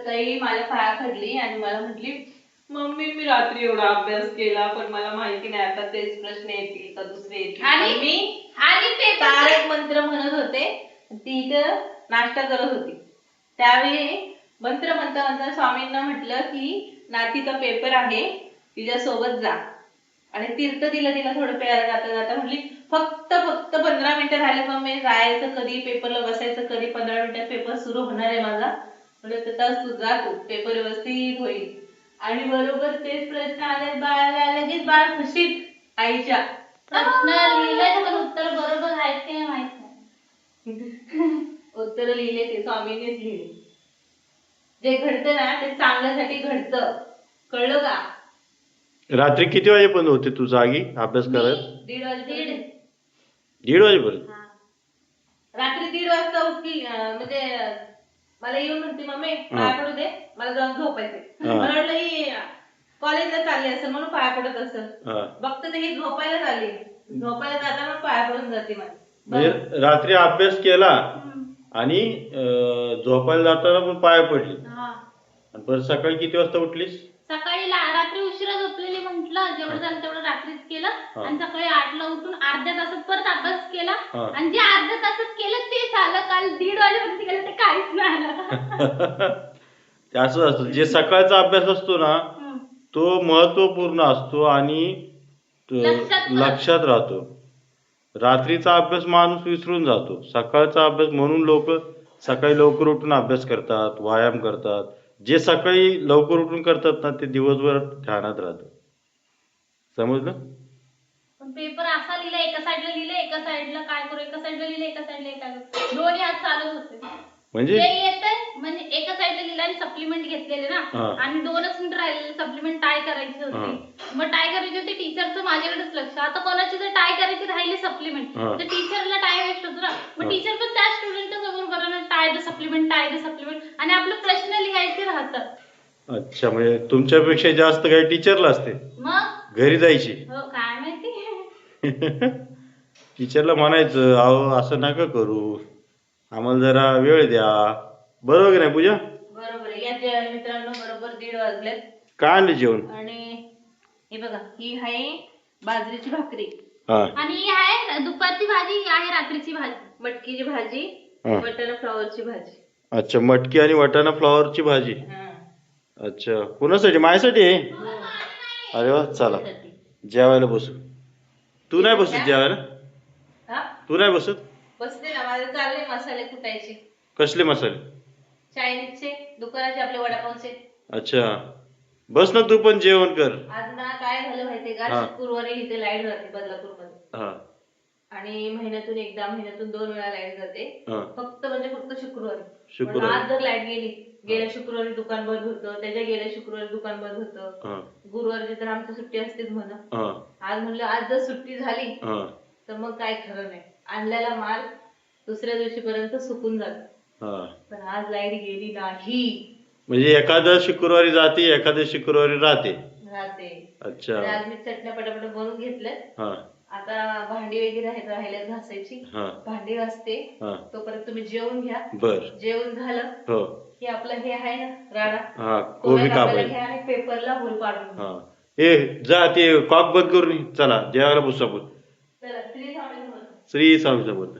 ताई माझ्या पाया पडली आणि मला म्हटली, मम्मी मी रात्री एवढा अभ्यास केला पण मला माहिती नाही आता तेच प्रश्न येतील का दुसरे येतील. आणि मी तारक मंत्र म्हणत होते, ती इथं नाश्ता करत होती. त्यावेळी मंत्र म्हणता म्हणता स्वामींना म्हटलं की नातीचा पेपर आहे, तिच्या सोबत जा. आणि तीर्थ दिलं तिला थोडं प्यायला जाता जाता. म्हटली फक्त 15 मिनिटं राहिले मम्मी, जायचं कधी, पेपरला बसायचं कधी, 15 मिनिटात पेपर सुरू होणार आहे माझा. म्हणजे तू जा, तू पेपर व्यवस्थित होईल. आणि बरोबर तेच प्रश्न आले बाळाला, लगेच बाळ खुशीत आईच्या. प्रश्न लिहिलंय पण उत्तर बरोबर आहेत की नाही माहित नाही. उत्तर लिहिले ते स्वामींनीच लिहिले. जे घडतं ना ते चांगल्यासाठी घडतं, कळलं का? रात्री किती वाजेपर्यंत होते तू जागी अभ्यास करत? 1:30 वाजेपर्यंत. रात्री 1:30 वाजता उठली. म्हणजे मला येऊन म्हणते मम्मी पाया पडू दे, मला जाऊन झोपायचे. मला वाटलं ही कॉलेजला चालली असेल म्हणून पाया पडत असेल. बघते तर ही झोपायला चालली, झोपायला जाताना पाया पडून जाते माझी. म्हणजे रात्री अभ्यास केला आणि झोपायला जाताना पण पाया पडली. आणि परत सकाळी किती वाजता उठलीस? सकाळी रात्री उशिरा झोपलेली, म्हटलं जेवढं झालं तेवढं रात्रीच केलं. आणि सकाळी 8ला उठून अर्ध्या तासात परत अभ्यास केला. आणि जे अर्ध्या तासात केलं ते झालं. काल 1:30 वाजेपर्यंत केलं ते काहीच नाही आलं. ते असंच असतं, जे सकाळचा अभ्यास असतो ना तो महत्वपूर्ण असतो आणि लक्षात राहतो. रात्रीचा अभ्यास माणूस विसरून जातो. सकाळचा अभ्यास म्हणून लोक सकाळी लवकर उठून अभ्यास करतात, व्यायाम करतात. जे सकाळी लवकर उठून करतात ना ते दिवसभर ध्यानात राहतं. समजलं? पण पेपर असा लिहिला, एका साईडला लिहिलं, एका साईडला काय करू, एका साईडला लिहिलं, एका साईडला काय करू, दोन्ही हात चालूच होते. म्हणजे म्हणजे एका साईडला लिहिलं आणि सप्लिमेंट घेतलेले ना, आणि 2च मिनिट राहिलेले सप्लिमेंट टाय करायची होती. मग टाय करायची होती, टीचरचं माझ्याकडेच लक्ष. आता कोणाची जर टाय करायची राहिली सप्लिमेंट तर टीचरला टाय वेस्ट होतो ना. मग टीचर पण त्या स्टुडंटच्या समोर बरोबर tie the supplement, tie the supplement, आणि आपलं प्रश्न लिहायचे राहतात. अच्छा, म्हणजे तुमच्यापेक्षा जास्त काही टीचरला असते. मग घरी जायची. हो, काय माहिती. टीचरला म्हणायचं अहो असं नका करू, आम्हाला जरा वेळ द्या. बरोबर की नाही पूजा? बरोबर आहे. या मित्रांनो बरोबर 1:30 वाजलेत. काय आणले जेवण? आणि हे बघा, ही आहे बाजरीची भाकरी, आणि ही आहे दुपारची भाजी, ही आहे रात्रीची भाजी. मटकीची भाजी, वाटाणा फ्लॉवरची भाजी. अच्छा, मटकी आणि वाटाणा फ्लॉवरची भाजी. अच्छा, कोणासाठी? माझ्यासाठी आहे? अरे वा, चला जेवायला बसू. तू नाही बसत जेवायला? तू नाही बसत? बसते ना, माझे चालले मसाले कुटायचे. कसले मसाले? चायनीजचे, दुकानाचे, आपले वडापावचे. अच्छा, बस ना तू पण जेवण कर. आज ना काय झालं माहितीये का, शुक्रवारी इथे लाईट जाते बदलापूरमध्ये. आणि महिन्यातून एकदा, महिन्यातून 2 वेळा लाईट जाते. फक्त शुक्रवारी. आज जर लाईट गेली, गेल्या शुक्रवारी दुकान बंद होतं, त्याच्या गेल्या शुक्रवारी दुकान बंद होतं. गुरुवारची तर आमची सुट्टी असतेच म्हणा. आज म्हणलं आज जर सुट्टी झाली तर मग काय खरं नाही, आणलेला माल दुसऱ्या दिवशीपर्यंत सुकून जातो. पण आज लाईट गेली नाही. म्हणजे एखाद्या शुक्रवारी जाते, एखाद्या शुक्रवारी राहते. अच्छा. आज मी चटण्या पटापट बनवून घेतल्या. आता भांडी वगैरे राहिल्यात घासायची, भांडी घासते. तोपर्यंत तुम्ही जेवून घ्या. जेवण झालं की आपलं हे आहे ना राडा, कोबी कापायला आणि पेपरला होल पाडून. जा ते कॉक बंद करून चला जेवायला बसू आपण. चला, श्री स्वामी समर्थ. श्री स्वामी समर्थ.